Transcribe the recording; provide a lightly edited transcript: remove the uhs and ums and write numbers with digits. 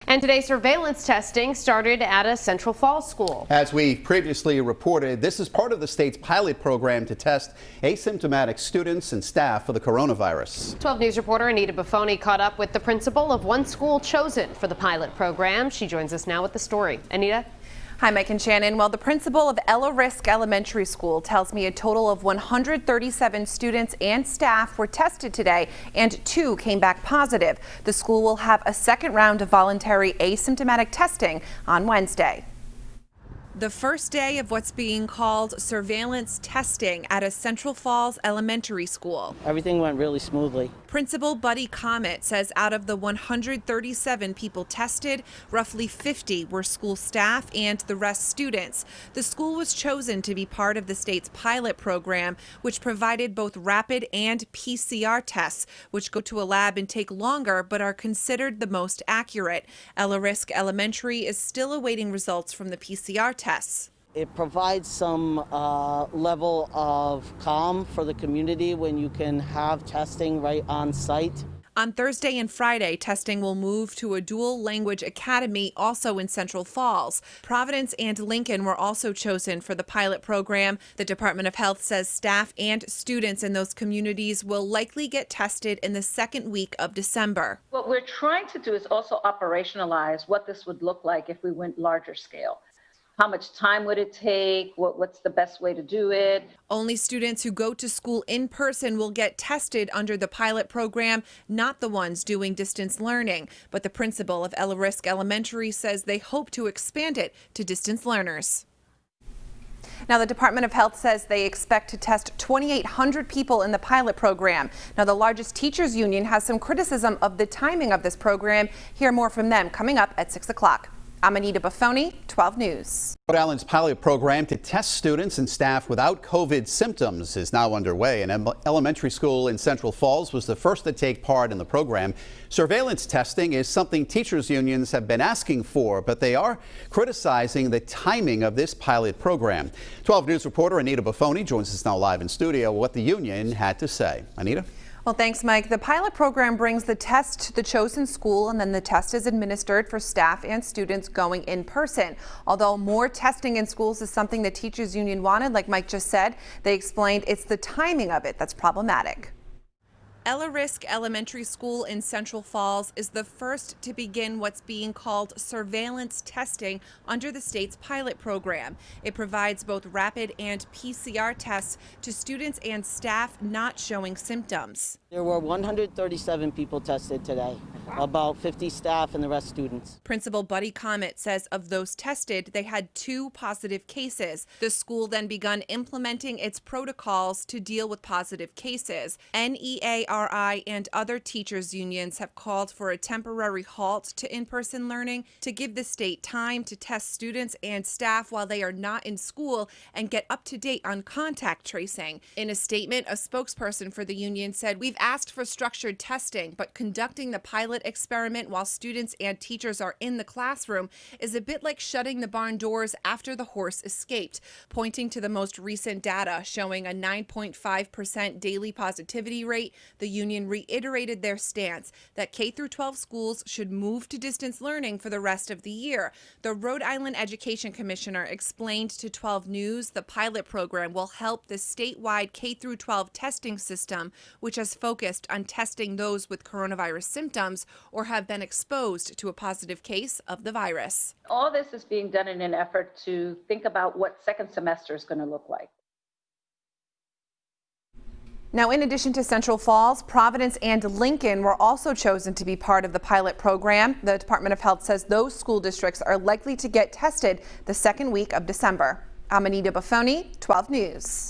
And today, surveillance testing started at a Central Falls school. As we previously reported, this is part of the state's pilot program to test asymptomatic students and staff for the coronavirus. 12 News reporter Anita Buffoni caught up with the principal of one school chosen for the pilot program. She joins us now with the story. Anita? Hi, Mike and Shannon. Well, the principal of Risk Elementary School tells me a total of 137 students and staff were tested today, and 2 came back positive. The school will have a second round of voluntary asymptomatic testing on Wednesday. The first day of what's being called surveillance testing at a Central Falls elementary school. Everything went really smoothly. Principal Buddy Comet says out of the 137 people tested, roughly 50 were school staff and the rest students. The school was chosen to be part of the state's pilot program, which provided both rapid and PCR tests, which go to a lab and take longer but are considered the most accurate. Risk Elementary is still awaiting results from the PCR tests. It provides some level of calm for the community when you can have testing right on site. On Thursday and Friday, testing will move to a dual language academy also in Central Falls. Providence and Lincoln were also chosen for the pilot program. The Department of Health says staff and students in those communities will likely get tested in the second week of December. What we're trying to do is also operationalize what this would look like if we went larger scale. How much time would it take? What's the best way to do it? Only students who go to school in person will get tested under the pilot program, not the ones doing distance learning. But the principal of Risk Elementary says they hope to expand it to distance learners. Now, the Department of Health says they expect to test 2,800 people in the pilot program. Now, the largest teachers union has some criticism of the timing of this program. Hear more from them coming up at 6 o'clock. I'm Anita Buffoni, 12 News. Rhode Island's pilot program to test students and staff without COVID symptoms is now underway. An elementary school in Central Falls was the first to take part in the program. Surveillance testing is something teachers unions have been asking for, but they are criticizing the timing of this pilot program. 12 News reporter Anita Buffoni joins us now live in studio what the union had to say. Anita? Well, thanks, Mike. The pilot program brings the test to the chosen school, and then the test is administered for staff and students going in person. Although more testing in schools is something the teachers union wanted, like Mike just said, they explained it's the timing of it that's problematic. Risk Elementary School in Central Falls is the first to begin what's being called surveillance testing under the state's pilot program. It provides both rapid and PCR tests to students and staff not showing symptoms. There were 137 people tested today, about 50 staff and the rest students. Principal Buddy Comet says of those tested, they had 2 positive cases. The school then begun implementing its protocols to deal with positive cases. NEARI and other teachers unions have called for a temporary halt to in-person learning to give the state time to test students and staff while they are not in school and get up to date on contact tracing. In a statement, a spokesperson for the union said, "We've asked for structured testing, but conducting the pilot experiment while students and teachers are in the classroom is a bit like shutting the barn doors after the horse escaped," pointing to the most recent data showing a 9.5% daily positivity rate. The union reiterated their stance that K-12 schools should move to distance learning for the rest of the year. The Rhode Island Education Commissioner explained to 12 News the pilot program will help the statewide K-12 testing system, which has focused on testing those with coronavirus symptoms or have been exposed to a positive case of the virus. All this is being done in an effort to think about what second semester is going to look like. Now, in addition to Central Falls, Providence and Lincoln were also chosen to be part of the pilot program. The Department of Health says those school districts are likely to get tested the second week of December. I'm Anita Buffoni, 12 News.